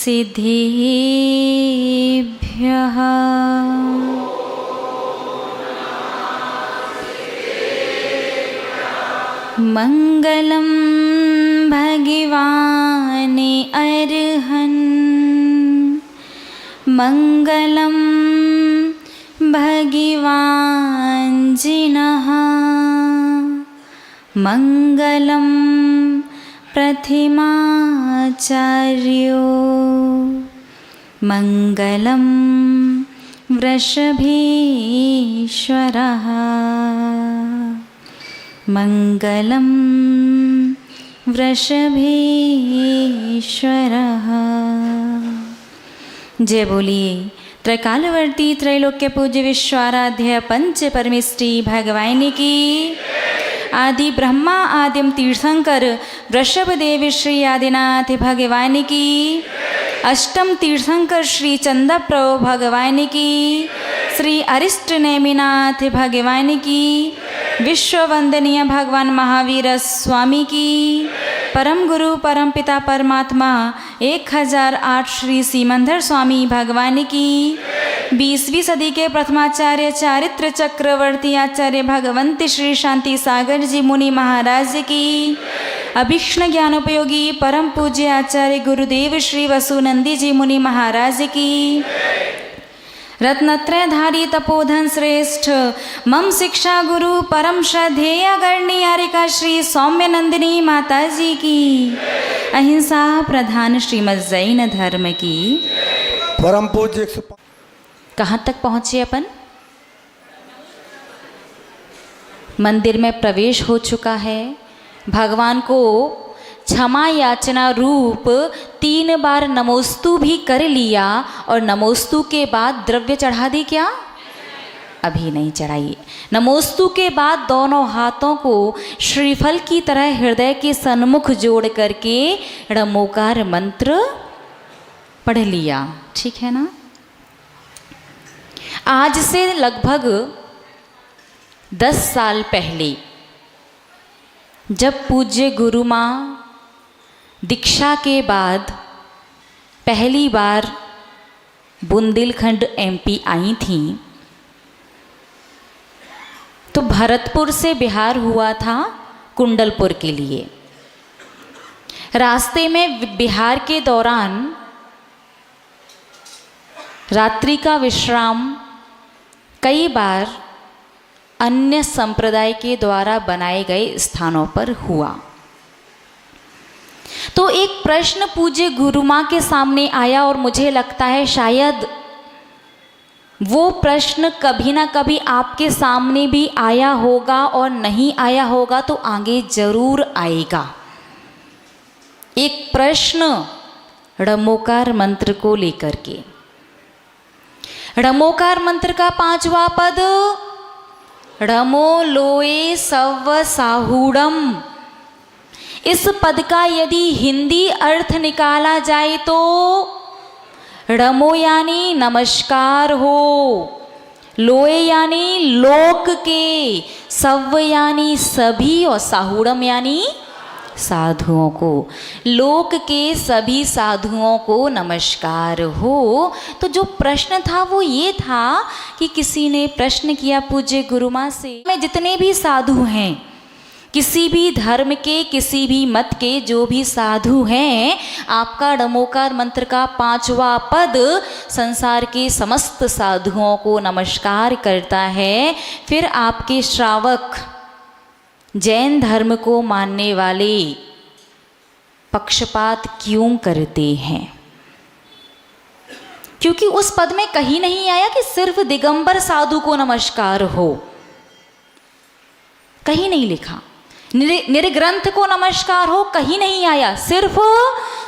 सिद्धिभ्यः। मंगलम भगवान अर्हन्, मंगलम भगवान जिनः, मंगलम प्रथिमाचार्यो, मंगलम वृषभेश्वरः, मंगलम वृषभेश्वरः। जय बोलिए त्रैकालवर्ती त्रैलोक्य पूज्य विश्वाराध्य पंच परमेष्टि भगवान की। आदि ब्रह्मा आदिम तीर्थंकर वृषभदेव श्री आदिनाथ भगवान की। अष्टम तीर्थंकर श्री चंद्रप्रभु भगवान की। श्री अरिष्ट नेमिनाथ भगवान की। विश्व वंदनीय भगवान महावीर स्वामी की। परम गुरु परम पिता परमात्मा 1008 श्री सीमंधर स्वामी भगवान की। 20वीं सदी के प्रथमाचार्य चारित्र चक्रवर्ती आचार्य भगवंत श्री शांति सागर जी मुनि महाराज की। अभीक्ष्ण ज्ञानोपयोगी परम पूज्य आचार्य गुरुदेव श्री वसुनंदी जी मुनि महाराज की। रत्नत्रयधारी तपोधन श्रेष्ठ मम शिक्षा गुरु परम श्रद्धेय गणनीयारिका श्री सौम्य नंदिनी माता जी की। अहिंसा प्रधान श्रीमद् जैन धर्म की। परम पूज्य। कहाँ तक पहुँचे अपन? मंदिर में प्रवेश हो चुका है। भगवान को क्षमा याचना रूप 3 बार नमोस्तु भी कर लिया और नमोस्तु के बाद द्रव्य चढ़ा दी क्या? अभी नहीं चढ़ाई। नमोस्तु के बाद दोनों हाथों को श्रीफल की तरह हृदय के सन्मुख जोड़ करके णमोकार मंत्र पढ़ लिया। ठीक है ना? आज से लगभग 10 साल पहले जब पूज्य गुरु माँ दीक्षा के बाद पहली बार बुंदेलखंड एमपी आई थी, तो भरतपुर से बिहार हुआ था कुंडलपुर के लिए। रास्ते में बिहार के दौरान रात्रि का विश्राम कई बार अन्य संप्रदाय के द्वारा बनाए गए स्थानों पर हुआ। तो एक प्रश्न पूज्य गुरु माँ के सामने आया और मुझे लगता है शायद वो प्रश्न कभी ना कभी आपके सामने भी आया होगा और नहीं आया होगा तो आगे जरूर आएगा। एक प्रश्न णमोकार मंत्र को लेकर के। णमोकार मंत्र का 5वां पद णमो लोए सव्व साहूड़म। इस पद का यदि हिंदी अर्थ निकाला जाए तो णमो यानी नमस्कार हो, लोए यानी लोक के, सव्व यानी सभी और साहूड़म यानी साधुओं को। लोक के सभी साधुओं को नमस्कार हो। तो जो प्रश्न था वो ये था कि किसी ने प्रश्न किया पूज्य गुरु माँ से, में जितने भी साधु हैं, किसी भी धर्म के किसी भी मत के जो भी साधु हैं, आपका णमोकार मंत्र का 5वां पद संसार के समस्त साधुओं को नमस्कार करता है। फिर आपके श्रावक जैन धर्म को मानने वाले पक्षपात क्यों करते हैं? क्योंकि उस पद में कहीं नहीं आया कि सिर्फ दिगंबर साधु को नमस्कार हो, कहीं नहीं लिखा। निर्ग्रंथ को नमस्कार हो, कहीं नहीं आया। सिर्फ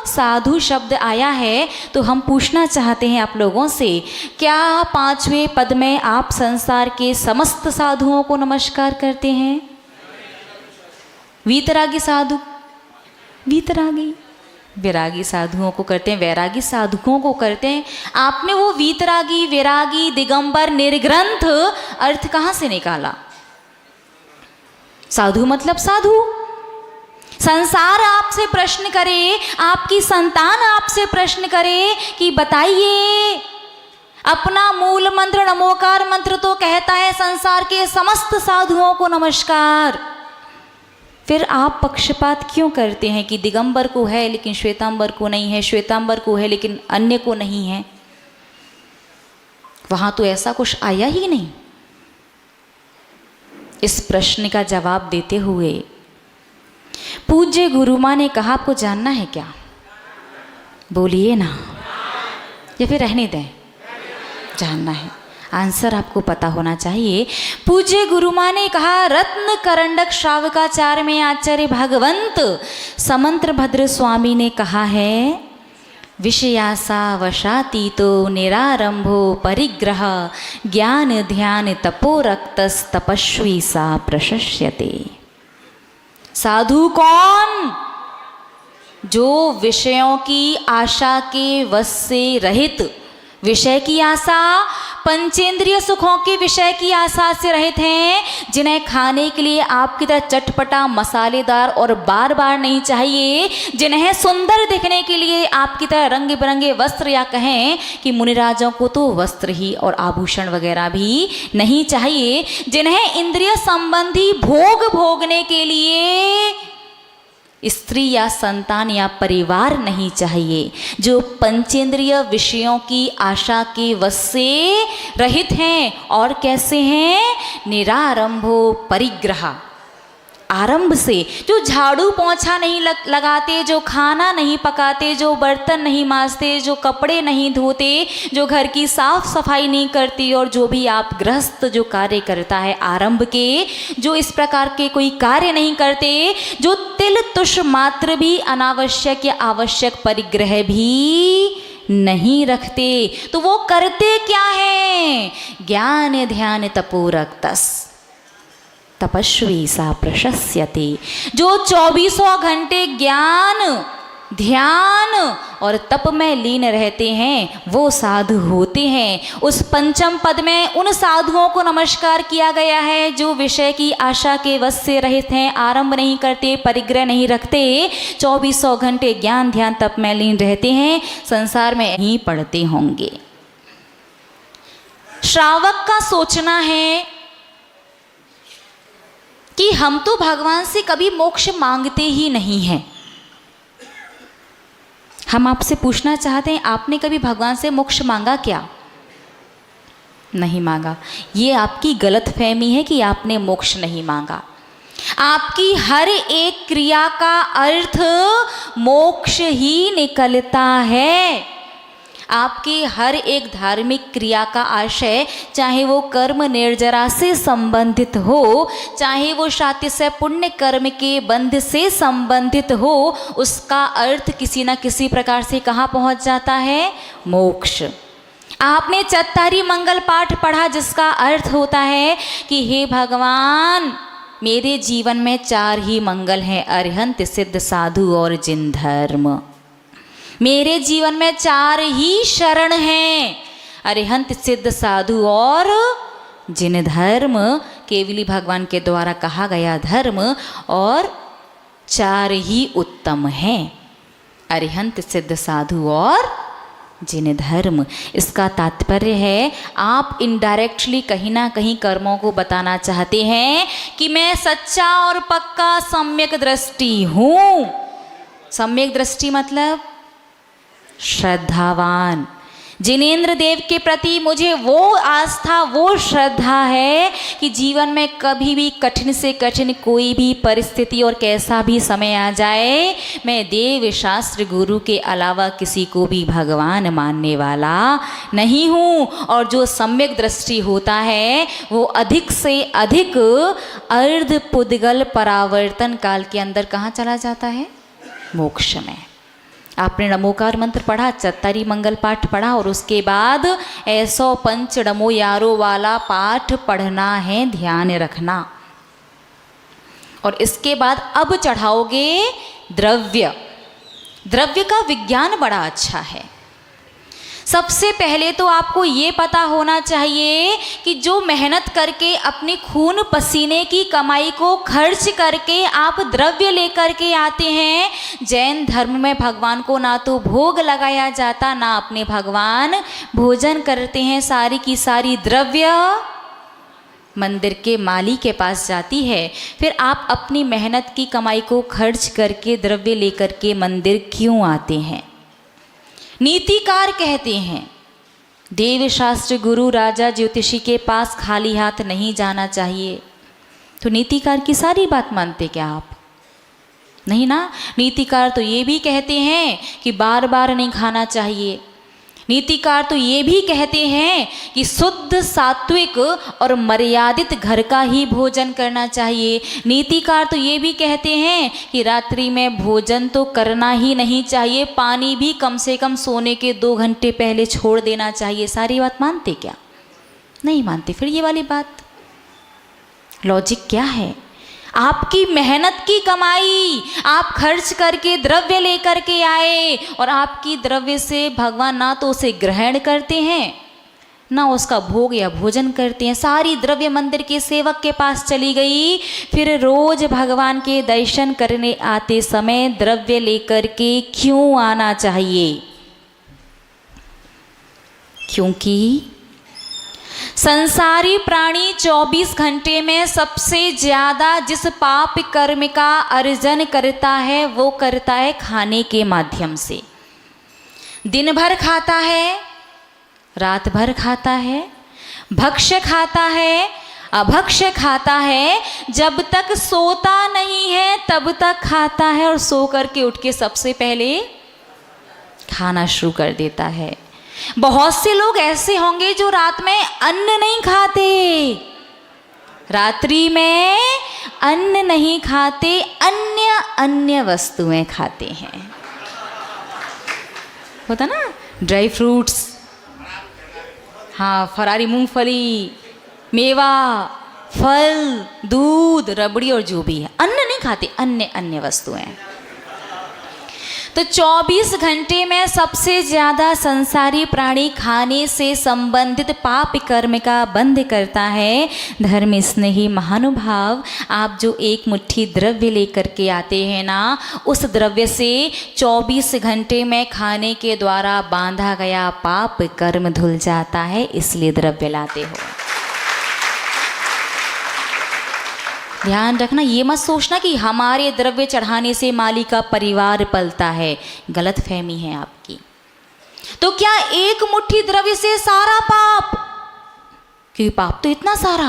साधु शब्द आया है। तो हम पूछना चाहते हैं आप लोगों से, क्या 5वें पद में आप संसार के समस्त साधुओं को नमस्कार करते हैं? वीतरागी साधु, वीतरागी विरागी साधुओं को करते हैं, वैरागी साधुओं को करते हैं। आपने वो वीतरागी, विरागी, दिगंबर, निर्ग्रंथ अर्थ कहाँ से निकाला? साधु मतलब साधु। संसार आपसे प्रश्न करे, आपकी संतान आपसे प्रश्न करे कि बताइए, अपना मूल मंत्र नमोकार मंत्र तो कहता है संसार के समस्त साधुओं को नमस्कार, फिर आप पक्षपात क्यों करते हैं कि दिगंबर को है लेकिन श्वेतांबर को नहीं है, श्वेतांबर को है लेकिन अन्य को नहीं है? वहां तो ऐसा कुछ आया ही नहीं। इस प्रश्न का जवाब देते हुए पूज्य गुरु मां ने कहा, आपको जानना है क्या? बोलिए ना, या फिर रहने दें? जानना है, आंसर आपको पता होना चाहिए। पूज्य गुरु मां ने कहा, रत्न करंडक श्रावकाचार्य में आचार्य भगवंत समंत्र भद्र स्वामी ने कहा है, विषयासा वशातीतो निरारंभो परिग्रह ज्ञान ध्यान तपो रक्तस तपस्वी सा प्रशस्यते। साधु कौन? जो विषयों की आशा के वश से रहित, विषय की आशा, पंचेंद्रिय सुखों के विषय की आशा से रहित हैं, जिन्हें खाने के लिए आपकी तरह चटपटा मसालेदार और बार बार नहीं चाहिए, जिन्हें सुंदर दिखने के लिए आपकी तरह रंग बिरंगे वस्त्र, या कहें कि मुनिराजों को तो वस्त्र ही और आभूषण वगैरह भी नहीं चाहिए, जिन्हें इंद्रिय संबंधी भोग भोगने के लिए स्त्री या संतान या परिवार नहीं चाहिए, जो पंचेंद्रिय विषयों की आशा के वश से रहित हैं। और कैसे हैं? निरारंभो परिग्रह, आरंभ से, जो झाड़ू पोंछा नहीं लगाते, जो खाना नहीं पकाते, जो बर्तन नहीं मांजते, जो कपड़े नहीं धोते, जो घर की साफ सफाई नहीं करती, और जो भी आप गृहस्थ जो कार्य करता है आरंभ के, जो इस प्रकार के कोई कार्य नहीं करते, जो तिल तुष मात्र भी अनावश्यक या आवश्यक परिग्रह भी नहीं रखते, तो वो करते क्या है? ज्ञान ध्यान तपो रक्तस तपस्वी सा प्रशस्यते। जो 24 घंटे ज्ञान ध्यान और तप में लीन रहते हैं, वो साधु होते हैं। उस पंचम पद में उन साधुओं को नमस्कार किया गया है जो विषय की आशा के वश से रहित हैं, आरंभ नहीं करते, परिग्रह नहीं रखते, 24 घंटे ज्ञान ध्यान तप में लीन रहते हैं, संसार में ही पढ़ते होंगे। श्रावक का सोचना है कि हम तो भगवान से कभी मोक्ष मांगते ही नहीं हैं। हम आपसे पूछना चाहते हैं, आपने कभी भगवान से मोक्ष मांगा क्या? नहीं मांगा। ये आपकी गलतफहमी है कि आपने मोक्ष नहीं मांगा। आपकी हर एक क्रिया का अर्थ मोक्ष ही निकलता है। आपकी हर एक धार्मिक क्रिया का आशय, चाहे वो कर्म निर्जरा से संबंधित हो, चाहे वो शातिशय पुण्य कर्म के बंध से संबंधित हो, उसका अर्थ किसी न किसी प्रकार से कहाँ पहुँच जाता है? मोक्ष। आपने चत्तारी मंगल पाठ पढ़ा, जिसका अर्थ होता है कि हे भगवान, मेरे जीवन में 4 ही मंगल हैं, अरिहंत सिद्ध साधु और जिन धर्म। मेरे जीवन में 4 ही शरण हैं, अरिहंत सिद्ध साधु और जिन धर्म, केवली भगवान के द्वारा कहा गया धर्म, और 4 ही उत्तम हैं, अरिहंत सिद्ध साधु और जिन धर्म। इसका तात्पर्य है, आप इनडायरेक्टली कहीं ना कहीं कर्मों को बताना चाहते हैं कि मैं सच्चा और पक्का सम्यक दृष्टि हूँ। सम्यक दृष्टि मतलब श्रद्धावान। जिनेंद्र देव के प्रति मुझे वो आस्था, वो श्रद्धा है कि जीवन में कभी भी कठिन से कठिन कोई भी परिस्थिति और कैसा भी समय आ जाए, मैं देव शास्त्र गुरु के अलावा किसी को भी भगवान मानने वाला नहीं हूँ। और जो सम्यक दृष्टि होता है वो अधिक से अधिक अर्ध पुद्गल परावर्तन काल के अंदर कहाँ चला जाता है? मोक्ष में। आपने नमोकार मंत्र पढ़ा, चत्तारी मंगल पाठ पढ़ा, और उसके बाद ऐसो पंच नमो यारो वाला पाठ पढ़ना है, ध्यान रखना। और इसके बाद अब चढ़ाओगे द्रव्य। द्रव्य का विज्ञान बड़ा अच्छा है। सबसे पहले तो आपको ये पता होना चाहिए कि जो मेहनत करके अपनी खून पसीने की कमाई को खर्च करके आप द्रव्य लेकर के आते हैं, जैन धर्म में भगवान को ना तो भोग लगाया जाता, ना अपने भगवान भोजन करते हैं। सारी की सारी द्रव्य मंदिर के माली के पास जाती है। फिर आप अपनी मेहनत की कमाई को खर्च करके द्रव्य लेकर के मंदिर क्यों आते हैं? नीतिकार कहते हैं देवशास्त्र गुरु राजा ज्योतिषी के पास खाली हाथ नहीं जाना चाहिए। तो नीतिकार की सारी बात मानते क्या आप? नहीं ना। नीतिकार तो ये भी कहते हैं कि बार बार नहीं खाना चाहिए। नीतिकार तो ये भी कहते हैं कि शुद्ध सात्विक और मर्यादित घर का ही भोजन करना चाहिए। नीतिकार तो ये भी कहते हैं कि रात्रि में भोजन तो करना ही नहीं चाहिए, पानी भी कम से कम सोने के 2 घंटे पहले छोड़ देना चाहिए। सारी बात मानते क्या? नहीं मानते। फिर ये वाली बात लॉजिक क्या है? आपकी मेहनत की कमाई आप खर्च करके द्रव्य लेकर के आए और आपकी द्रव्य से भगवान ना तो उसे ग्रहण करते हैं ना उसका भोग या भोजन करते हैं। सारी द्रव्य मंदिर के सेवक के पास चली गई। फिर रोज भगवान के दर्शन करने आते समय द्रव्य लेकर के क्यों आना चाहिए? क्योंकि संसारी प्राणी 24 घंटे में सबसे ज़्यादा जिस पाप कर्म का अर्जन करता है वो करता है खाने के माध्यम से। दिन भर खाता है, रात भर खाता है, भक्ष्य खाता है, अभक्ष्य खाता है, जब तक सोता नहीं है तब तक खाता है और सो करके उठ के सबसे पहले खाना शुरू कर देता है। बहुत से लोग ऐसे होंगे जो रात में अन्न नहीं खाते, रात्रि में अन्न नहीं खाते, अन्य वस्तुएं खाते हैं। होता ना, ड्राई फ्रूट्स, हाँ, फरारी मूंगफली, मेवा, फल, दूध, रबड़ी और जो भी है, अन्न नहीं खाते, अन्य वस्तुएं। तो 24 घंटे में सबसे ज़्यादा संसारी प्राणी खाने से संबंधित पाप कर्म का बंध करता है। धर्म स्नेही महानुभाव, आप जो एक मुट्ठी द्रव्य लेकर के आते हैं ना, उस द्रव्य से 24 घंटे में खाने के द्वारा बांधा गया पाप कर्म धुल जाता है, इसलिए द्रव्य लाते हो। ध्यान रखना, ये मत सोचना कि हमारे द्रव्य चढ़ाने से माली का परिवार पलता है, गलत फहमी है आपकी। तो क्या एक मुट्ठी द्रव्य से सारा पाप? क्योंकि पाप तो इतना सारा,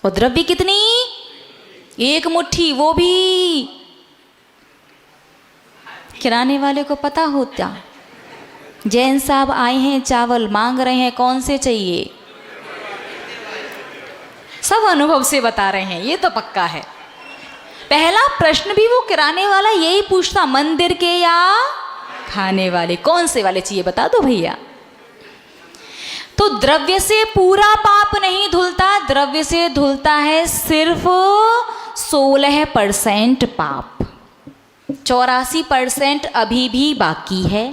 और द्रव्य कितनी? एक मुट्ठी, वो भी किराने वाले को पता होता। जैन साहब आए हैं, चावल मांग रहे हैं, कौन से चाहिए? सब अनुभव से बता रहे हैं, ये तो पक्का है। पहला प्रश्न भी वो किराने वाला यही पूछता, मंदिर के या खाने वाले, कौन से वाले चाहिए बता दो भैया। तो द्रव्य से पूरा पाप नहीं धुलता, द्रव्य से धुलता है सिर्फ 16% पाप। 84% अभी भी बाकी है।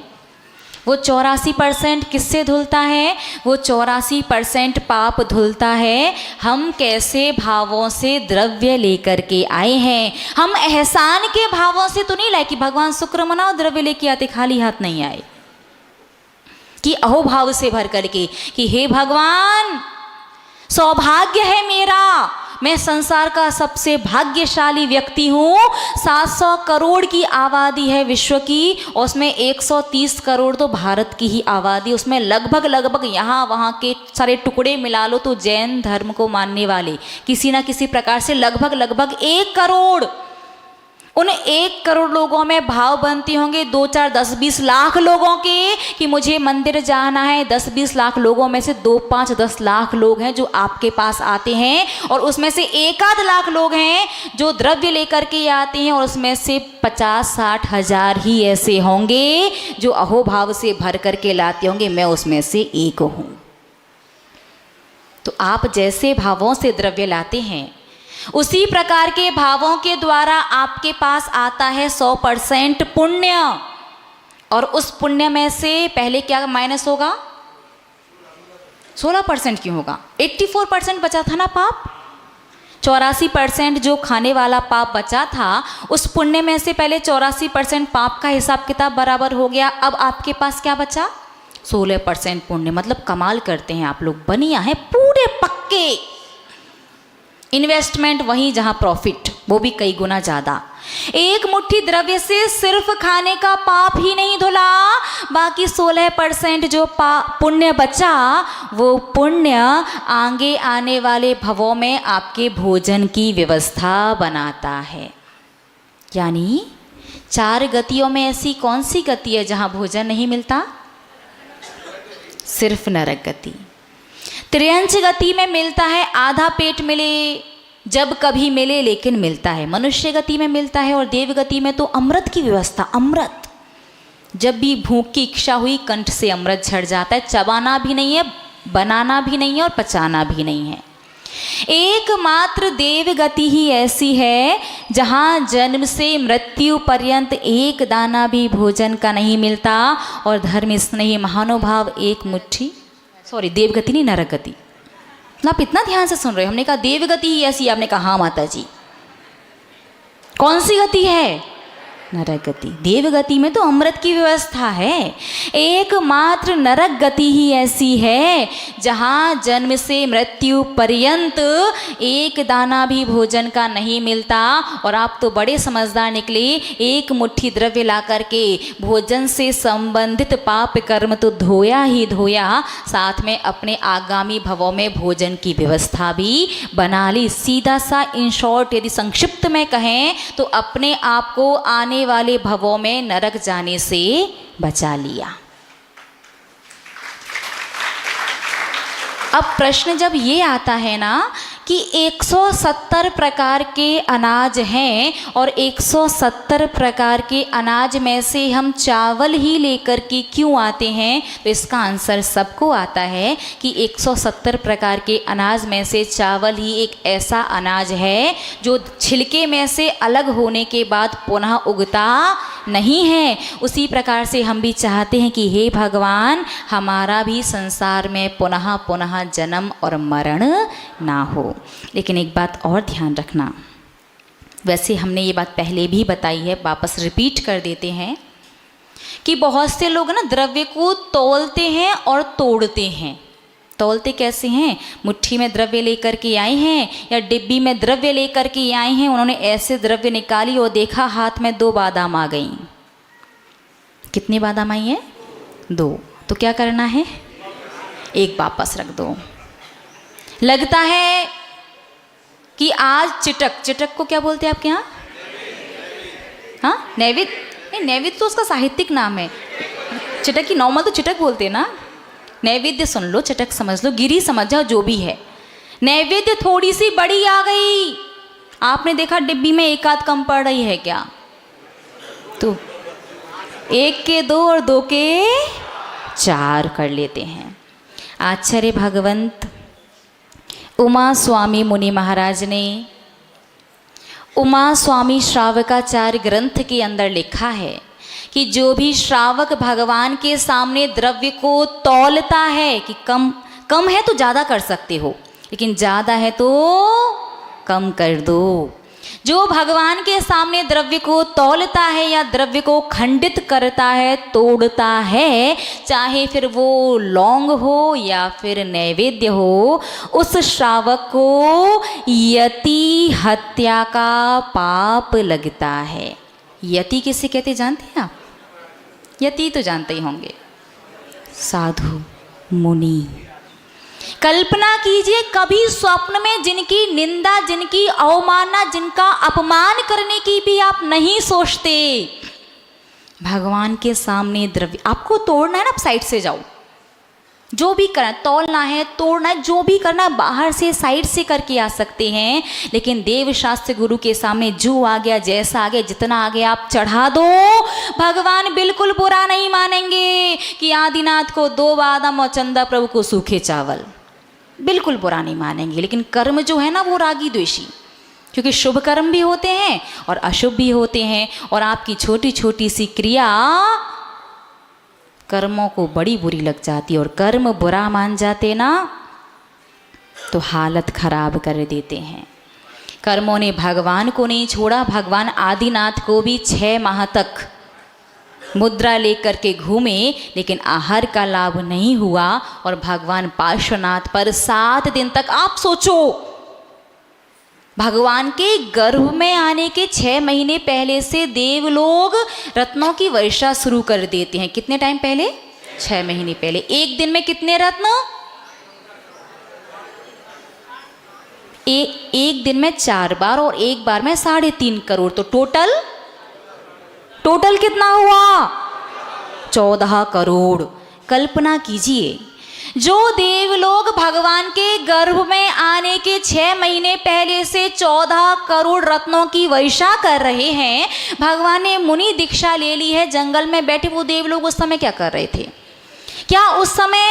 वो 84% किससे धुलता है? वो 84% पाप धुलता है हम कैसे भावों से द्रव्य लेकर के आए हैं। हम एहसान के भावों से तो नहीं लाए कि भगवान शुक्र मनाओ, द्रव्य लेके आते, खाली हाथ नहीं आए, कि अहोभाव से भर करके कि हे भगवान, सौभाग्य है मेरा, मैं संसार का सबसे भाग्यशाली व्यक्ति हूँ। 700 करोड़ की आबादी है विश्व की, और उसमें 130 करोड़ तो भारत की ही आबादी, उसमें लगभग यहाँ वहाँ के सारे टुकड़े मिला लो तो जैन धर्म को मानने वाले किसी ना किसी प्रकार से लगभग 1 करोड़। उन 1 करोड़ लोगों में भाव बनते होंगे 2, 4, 10, 20 लाख लोगों के कि मुझे मंदिर जाना है। 10-20 लाख लोगों में से 2, 5, 10 लाख लोग हैं जो आपके पास आते हैं, और उसमें से 1-8 लाख लोग हैं जो द्रव्य लेकर के आते हैं, और उसमें से 50-60 हज़ार ही ऐसे होंगे जो अहोभाव से भर करके लाते होंगे। मैं उसमें से एक हूँ। तो आप जैसे भावों से द्रव्य लाते हैं, उसी प्रकार के भावों के द्वारा आपके पास आता है 100% पुण्य, और उस पुण्य में से पहले क्या माइनस होगा? 16% क्यों होगा? 84% बचा था ना पाप। 84% जो खाने वाला पाप बचा था, उस पुण्य में से पहले 84% पाप का हिसाब किताब बराबर हो गया। अब आपके पास क्या बचा? 16% पुण्य। मतलब कमाल करते हैं आप लोग, बनिया है पूरे पक्के। इन्वेस्टमेंट वहीं जहां प्रॉफिट, वो भी कई गुना ज़्यादा। एक मुट्ठी द्रव्य से सिर्फ खाने का पाप ही नहीं धुला, बाकी 16% जो पुण्य बचा, वो पुण्य आगे आने वाले भवों में आपके भोजन की व्यवस्था बनाता है। यानी 4 गतियों में ऐसी कौन सी गति है जहां भोजन नहीं मिलता? सिर्फ नरक गति। त्रियंच गति में मिलता है, आधा पेट मिले जब कभी मिले, लेकिन मिलता है। मनुष्य गति में मिलता है, और देव गति में तो अमृत की व्यवस्था। अमृत, जब भी भूख की इच्छा हुई, कंठ से अमृत झड़ जाता है। चबाना भी नहीं है, बनाना भी नहीं है, और पचाना भी नहीं है। एकमात्र देव गति ही ऐसी है जहाँ जन्म से मृत्यु पर्यंत एक दाना भी भोजन का नहीं मिलता, और धर्म स्नेही महानुभाव एक मुट्ठी, सॉरी देव गति नहीं, नरक गति। आप इतना ध्यान से सुन रहे हो। हमने कहा देव गति ही ऐसी, आपने कहा हाँ माता जी। कौन सी गति है? नरक गति। देव गति में तो अमृत की व्यवस्था है। एकमात्र नरक गति ही ऐसी है जहाँ जन्म से मृत्यु पर्यंत एक दाना भी भोजन का नहीं मिलता। और आप तो बड़े समझदार निकले, एक मुट्ठी द्रव्य ला करके भोजन से संबंधित पाप कर्म तो धोया ही धोया, साथ में अपने आगामी भवों में भोजन की व्यवस्था भी बना ली। सीधा सा इन शॉर्ट यदि संक्षिप्त में कहें तो अपने आप को आने वाले भवों में नरक जाने से बचा लिया। अब प्रश्न जब ये आता है ना कि 170 प्रकार के अनाज हैं, और 170 प्रकार के अनाज में से हम चावल ही लेकर के क्यों आते हैं, तो इसका आंसर सबको आता है कि 170 प्रकार के अनाज में से चावल ही एक ऐसा अनाज है जो छिलके में से अलग होने के बाद पुनः उगता नहीं है। उसी प्रकार से हम भी चाहते हैं कि हे भगवान, हमारा भी संसार में पुनः पुनः जन्म और मरण ना हो। लेकिन एक बात और ध्यान रखना, वैसे हमने ये बात पहले भी बताई है, वापस रिपीट कर देते हैं कि बहुत से लोग ना द्रव्य को तौलते हैं और तोड़ते हैं। तौलते कैसे हैं? मुट्ठी में द्रव्य लेकर के आए हैं या डिब्बी में द्रव्य लेकर के आए हैं, उन्होंने ऐसे द्रव्य निकाली और देखा हाथ में 2 बादाम आ गई। कितनी बादाम आई है? 2। तो क्या करना है? 1 वापस रख दो। लगता है कि आज चिटक को क्या बोलते हैं आपके यहाँ? हाँ, नैवेद्य नहीं, नैवेद्य तो उसका साहित्यिक नाम है। चिटक की नॉर्मल तो चिटक बोलते हैं ना। नैवेद्य सुन लो, चटक समझ लो, गिरी समझ जाओ, जो भी है। नैवेद्य थोड़ी सी बड़ी आ गई, आपने देखा डिब्बी में 1 आध कम पड़ रही है क्या? तो 1 के 2 और 2 के 4 कर लेते हैं। आचार्य भगवंत उमा स्वामी मुनि महाराज ने उमा स्वामी श्रावकाचार्य ग्रंथ के अंदर लिखा है कि जो भी श्रावक भगवान के सामने द्रव्य को तौलता है कि कम है तो ज़्यादा कर सकते हो, लेकिन ज़्यादा है तो कम कर दो। जो भगवान के सामने द्रव्य को तौलता है या द्रव्य को खंडित करता है, तोड़ता है, चाहे फिर वो लौंग हो या फिर नैवेद्य हो, उस श्रावक को यति हत्या का पाप लगता है। यति किसे कहते जानते हैं आप? यति तो जानते ही होंगे, साधु मुनि। कल्पना कीजिए, कभी स्वप्न में जिनकी निंदा, जिनकी अवमानना, जिनका अपमान करने की भी आप नहीं सोचते, भगवान के सामने द्रव्य आपको तोड़ना है ना, आप साइड से जाओ। जो भी करना, तौलना है, तोड़ना है, जो भी करना बाहर से साइड से करके आ सकते हैं, लेकिन देव शास्त्र गुरु के सामने जो आ गया, जैसा आ गया, जितना आ गया आप चढ़ा दो। भगवान बिल्कुल बुरा नहीं मानेंगे कि आदिनाथ को 2 बादाम और चंदा प्रभु को सूखे चावल, बिल्कुल बुरा नहीं मानेंगे। लेकिन कर्म जो है ना वो रागी द्वेषी, क्योंकि शुभ कर्म भी होते हैं और अशुभ भी होते हैं, और आपकी छोटी छोटी सी क्रिया कर्मों को बड़ी बुरी लग जाती, और कर्म बुरा मान जाते ना तो हालत खराब कर देते हैं। कर्मों ने भगवान को नहीं छोड़ा, भगवान आदिनाथ को भी 6 माह तक मुद्रा लेकर के घूमे, लेकिन आहार का लाभ नहीं हुआ, और भगवान पार्श्वनाथ पर 7 दिन तक, आप सोचो भगवान के गर्भ में आने के 6 महीने पहले से देवलोग रत्नों की वर्षा शुरू कर देते हैं। कितने टाइम पहले? 6 महीने पहले। एक दिन में कितने रत्न? एक दिन में 4 बार, और एक बार में 3.5 करोड़, तो टोटल कितना हुआ? 14 करोड़। कल्पना कीजिए, जो देवलोग भगवान के गर्भ में आने के 6 महीने पहले से 14 करोड़ रत्नों की वर्षा कर रहे हैं, भगवान ने मुनि दीक्षा ले ली है, जंगल में बैठे, वो देवलोग उस समय क्या कर रहे थे? क्या उस समय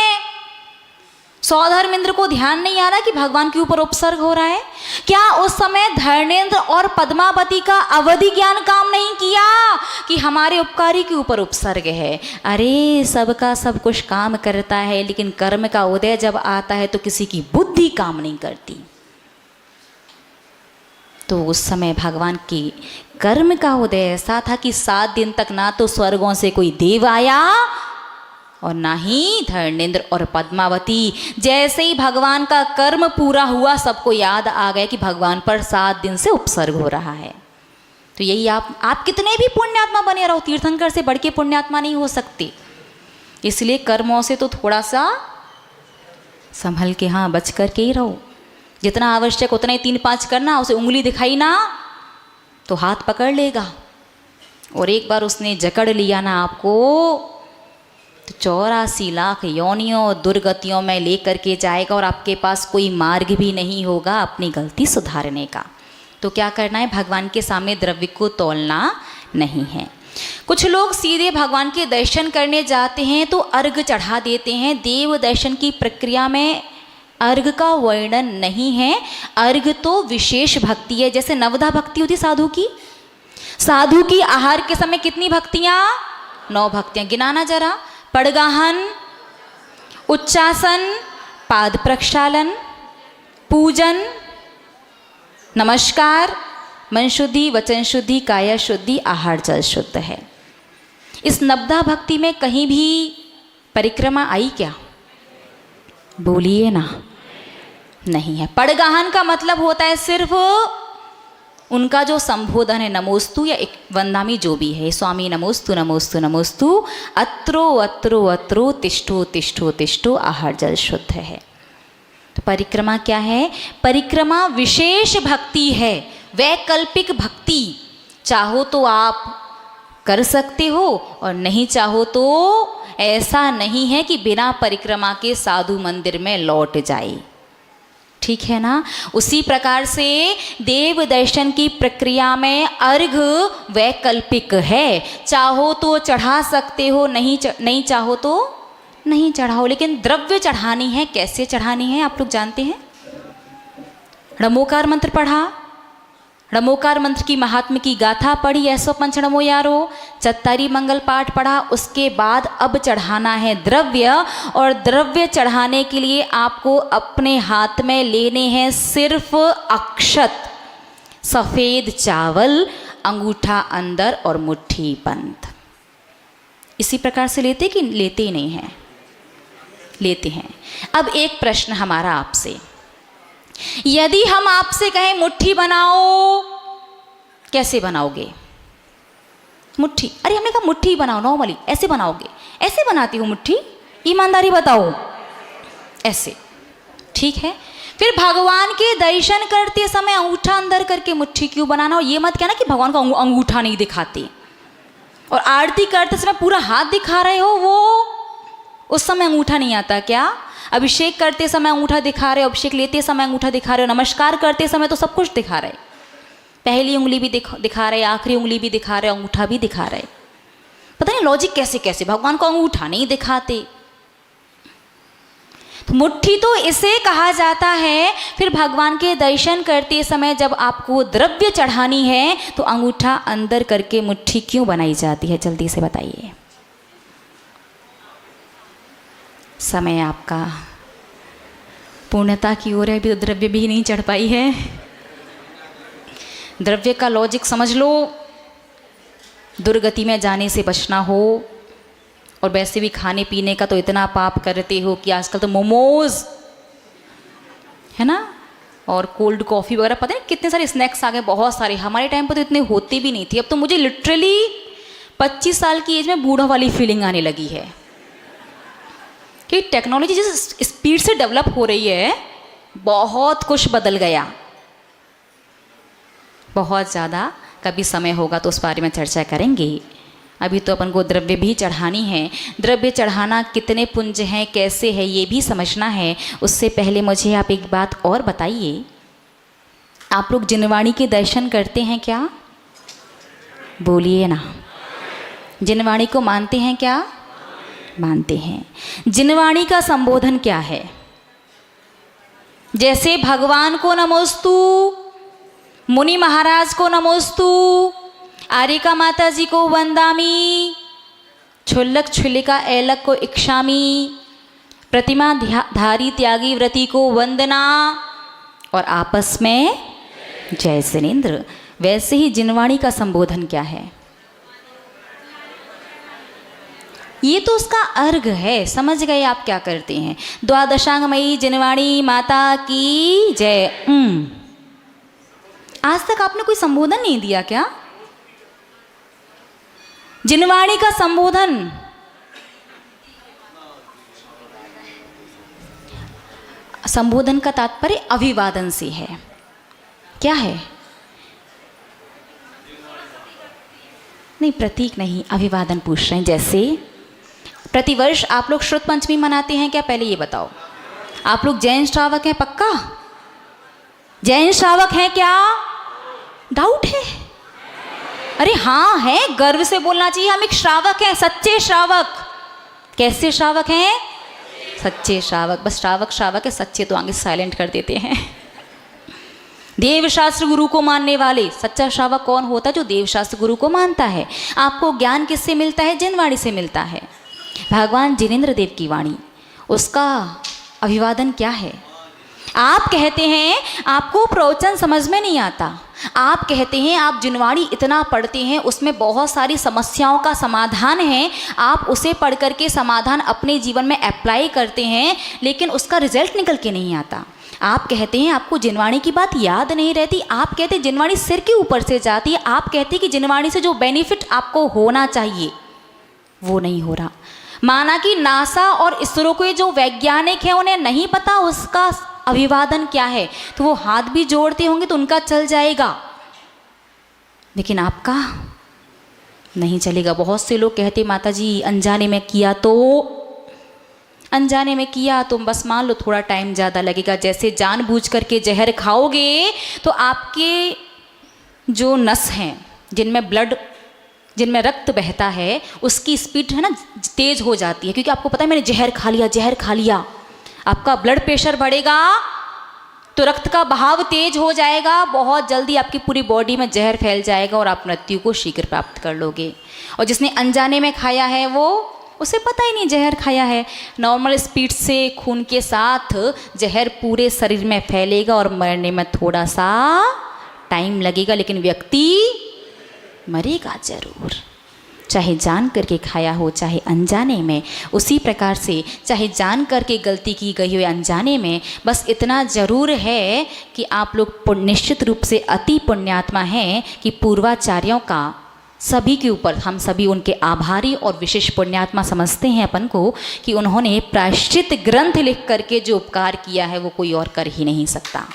सौधर्मेंद्र को ध्यान नहीं आ रहा कि भगवान के ऊपर उपसर्ग हो रहा है? क्या उस समय धर्मेंद्र और पद्मावती का अवधि ज्ञान काम नहीं किया कि हमारे उपकारी के ऊपर उपसर्ग है? अरे सबका सब कुछ काम करता है, लेकिन कर्म का उदय जब आता है तो किसी की बुद्धि काम नहीं करती। तो उस समय भगवान के कर्म का उदय ऐसा था कि 7 दिन तक ना तो स्वर्गों से कोई देव आया और ना ही धर्मेंद्र और पद्मावती। जैसे ही भगवान का कर्म पूरा हुआ, सबको याद आ गया कि भगवान पर 7 दिन से उपसर्ग हो रहा है। तो यही आप कितने भी पुण्यात्मा बने रहो, तीर्थंकर से बढ़ के पुण्यात्मा नहीं हो सकते। इसलिए कर्मों से तो थोड़ा सा संभल के, हाँ, बच कर के ही रहो। जितना आवश्यक उतना ही 3-5 करना, उसे उंगली दिखाई ना तो हाथ पकड़ लेगा, और एक बार उसने जकड़ लिया ना आपको तो 84 लाख योनियों और दुर्गतियों में लेकर के जाएगा, और आपके पास कोई मार्ग भी नहीं होगा अपनी गलती सुधारने का। तो क्या करना है? भगवान के सामने द्रव्य को तौलना नहीं है। कुछ लोग सीधे भगवान के दर्शन करने जाते हैं तो अर्घ चढ़ा देते हैं। देव दर्शन की प्रक्रिया में अर्घ का वर्णन नहीं है। अर्घ तो विशेष भक्ति है, जैसे नवधा भक्ति होती साधु की। साधु की आहार के समय कितनी भक्तियाँ? 9 भक्तियाँ। गिनाना जरा। पड़गाहन, उच्चासन, पाद प्रक्षालन, पूजन, नमस्कार, मन शुद्धि, वचन शुद्धि, काया शुद्धि, आहार जल शुद्ध है। इस नवधा भक्ति में कहीं भी परिक्रमा आई क्या? बोलिए ना। नहीं है। पड़गाहन का मतलब होता है सिर्फ उनका जो संबोधन है, नमोस्तु या एक वंदामी जो भी है, स्वामी नमोस्तु नमोस्तु नमोस्तु, अत्रो अत्रो अत्रो, तिष्ठो तिष्ठो तिष्ठो, आहार जल शुद्ध है। तो परिक्रमा क्या है? परिक्रमा विशेष भक्ति है, वैकल्पिक भक्ति। चाहो तो आप कर सकते हो और नहीं चाहो तो ऐसा नहीं है कि बिना परिक्रमा के साधु मंदिर में लौट जाए। ठीक है ना? उसी प्रकार से देव दर्शन की प्रक्रिया में अर्घ वैकल्पिक है। चाहो तो चढ़ा सकते हो, नहीं चाहो तो नहीं चढ़ाओ, लेकिन द्रव्य चढ़ानी है। कैसे चढ़ानी है आप लोग जानते हैं? णमोकार मंत्र पढ़ा, णमोकार मंत्र की महात्म्य की गाथा पढ़ी, 105 नमो यारो, चत्तारी मंगल पाठ पढ़ा। उसके बाद अब चढ़ाना है द्रव्य, और द्रव्य चढ़ाने के लिए आपको अपने हाथ में लेने हैं सिर्फ अक्षत, सफ़ेद चावल, अंगूठा अंदर और मुट्ठी बंद। इसी प्रकार से लेते कि लेते ही नहीं हैं? लेते हैं। अब एक प्रश्न हमारा आपसे, यदि हम आपसे कहें मुट्ठी बनाओ, कैसे बनाओगे? मुट्ठी, अरे हमने कहा मुट्ठी बनाओ, नॉर्मली ऐसे बनाओगे? ऐसे बनाती हूँ मुट्ठी, ईमानदारी बताओ। ऐसे, ठीक है। फिर भगवान के दर्शन करते समय अंगूठा अंदर करके मुट्ठी क्यों बनाना? और ये मत कहना कि भगवान को अंगूठा नहीं दिखाते, और आरती करते समय पूरा हाथ दिखा रहे हो, वो उस समय अंगूठा नहीं आता क्या? अभिषेक करते समय अंगूठा दिखा रहे हो, अभिषेक लेते समय अंगूठा दिखा रहे हो, नमस्कार करते समय तो सब कुछ दिखा रहे, पहली उंगली भी दिखा रहे, आखिरी उंगली भी दिखा रहे, अंगूठा भी दिखा रहे। पता नहीं लॉजिक कैसे कैसे भगवान को अंगूठा नहीं दिखाते। तो मुट्ठी तो इसे कहा जाता है। फिर भगवान के दर्शन करते समय जब आपको द्रव्य चढ़ानी है तो अंगूठा अंदर करके मुट्ठी क्यों बनाई जाती है? जल्दी से बताइए। समय आपका पूर्णता की ओर है, अभी तो द्रव्य भी नहीं चढ़ पाई है। द्रव्य का लॉजिक समझ लो, दुर्गति में जाने से बचना हो, और वैसे भी खाने पीने का तो इतना पाप करते हो कि आजकल तो मोमोज है ना, और कोल्ड कॉफ़ी वगैरह, पता नहीं कितने सारे स्नैक्स आ गए, बहुत सारे। हमारे टाइम पर तो इतने होते भी नहीं थे। अब तो मुझे लिटरली 25 साल की एज में बूढ़ा वाली फीलिंग आने लगी है कि टेक्नोलॉजी जिस स्पीड से डेवलप हो रही है, बहुत कुछ बदल गया, बहुत ज़्यादा। कभी समय होगा तो उस बारे में चर्चा करेंगे। अभी तो अपन को द्रव्य भी चढ़ानी है। द्रव्य चढ़ाना कितने पुंज हैं, कैसे है, ये भी समझना है। उससे पहले मुझे आप एक बात और बताइए, आप लोग जिनवाणी के दर्शन करते हैं क्या? बोलिए ना। जिनवाणी को मानते हैं क्या? मानते हैं। जिनवाणी का संबोधन क्या है? जैसे भगवान को नमोस्तु, मुनि महाराज को नमोस्तु, आरिका माता जी को वंदामी, क्षुल्लक क्षुल्लिका ऐलक को इक्षामी, प्रतिमा धारी त्यागी व्रती को वंदना, और आपस में जय जिनेंद्र। वैसे ही जिनवाणी का संबोधन क्या है? ये तो उसका अर्घ है। समझ गए आप क्या करते हैं? द्वादशांगमयी जिनवाणी माता की जय। आज तक आपने कोई संबोधन नहीं दिया क्या? जिनवाणी का संबोधन संबोधन का तात्पर्य अभिवादन से है। क्या है? नहीं, प्रतीक नहीं, अभिवादन पूछ रहे हैं। जैसे प्रतिवर्ष आप लोग श्रुत पंचमी मनाते हैं क्या? पहले ये बताओ, आप लोग जैन श्रावक हैं पक्का? जैन श्रावक हैं क्या? डाउट है? अरे हाँ है, गर्व से बोलना चाहिए। हम एक श्रावक हैं, सच्चे श्रावक। कैसे श्रावक हैं? सच्चे श्रावक। बस श्रावक श्रावक है, सच्चे तो आगे साइलेंट कर देते हैं। देवशास्त्र गुरु को मानने वाले। सच्चा श्रावक कौन होता है? जो देवशास्त्र गुरु को मानता है। आपको ज्ञान किससे मिलता है? जिनवाणी से मिलता है। भगवान जिनेंद्र देव की वाणी, उसका अभिवादन क्या है? आप कहते हैं आपको प्रवचन समझ में नहीं आता, आप कहते हैं आप जिनवाणी इतना पढ़ते हैं, उसमें बहुत सारी समस्याओं का समाधान है, आप उसे पढ़ करके समाधान अपने जीवन में अप्लाई करते हैं, लेकिन उसका रिजल्ट निकल के नहीं आता। आप कहते हैं आपको जिनवाणी की बात याद नहीं रहती, आप कहते हैं जिनवाणी सिर के ऊपर से जाती है, आप कहते हैं कि जिनवाणी से जो बेनिफिट आपको होना चाहिए वो नहीं हो रहा। माना कि नासा और इसरो के जो वैज्ञानिक हैं उन्हें नहीं पता उसका अभिवादन क्या है, तो वो हाथ भी जोड़ते होंगे तो उनका चल जाएगा, लेकिन आपका नहीं चलेगा। बहुत से लोग कहते माता जी अनजाने में किया तो, अनजाने में किया तो बस मान लो थोड़ा टाइम ज़्यादा लगेगा। जैसे जानबूझ करके जहर खाओगे तो आपके जो नस हैं जिनमें ब्लड, जिनमें रक्त बहता है, उसकी स्पीड है ना तेज़ हो जाती है, क्योंकि आपको पता है मैंने जहर खा लिया, जहर खा लिया। आपका ब्लड प्रेशर बढ़ेगा तो रक्त का बहाव तेज हो जाएगा, बहुत जल्दी आपकी पूरी बॉडी में जहर फैल जाएगा और आप मृत्यु को शीघ्र प्राप्त कर लोगे। और जिसने अनजाने में खाया है वो, उसे पता ही नहीं जहर खाया है, नॉर्मल स्पीड से खून के साथ जहर पूरे शरीर में फैलेगा और मरने में थोड़ा सा टाइम लगेगा, लेकिन व्यक्ति मरेगा जरूर, चाहे जान करके खाया हो चाहे अनजाने में। उसी प्रकार से चाहे जान करके गलती की गई हो अनजाने में, बस इतना ज़रूर है कि आप लोग निश्चित रूप से अति पुण्यात्मा हैं कि पूर्वाचार्यों का सभी के ऊपर हम सभी उनके आभारी और विशेष पुण्यात्मा समझते हैं अपन को, कि उन्होंने प्रायश्चित ग्रंथ लिख करके जो उपकार किया है वो कोई और कर ही नहीं सकता।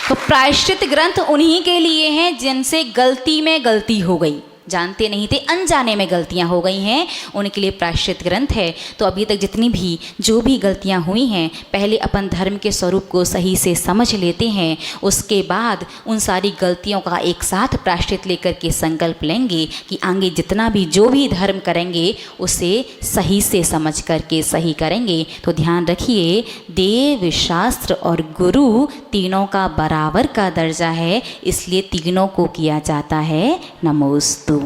तो प्रायश्चित ग्रंथ उन्हीं के लिए हैं जिनसे गलती में गलती हो गई, जानते नहीं थे, अनजाने में गलतियां हो गई हैं, उनके लिए प्रायश्चित ग्रंथ है। तो अभी तक जितनी भी जो भी गलतियां हुई हैं, पहले अपन धर्म के स्वरूप को सही से समझ लेते हैं, उसके बाद उन सारी गलतियों का एक साथ प्रायश्चित लेकर के संकल्प लेंगे कि आगे जितना भी जो भी धर्म करेंगे उसे सही से समझ करके सही करेंगे। तो ध्यान रखिए, देव, शास्त्र और गुरु तीनों का बराबर का दर्जा है, इसलिए तीनों को किया जाता है नमोस्तु।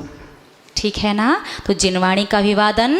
ठीक है ना? तो जिनवाणी का अभिवादन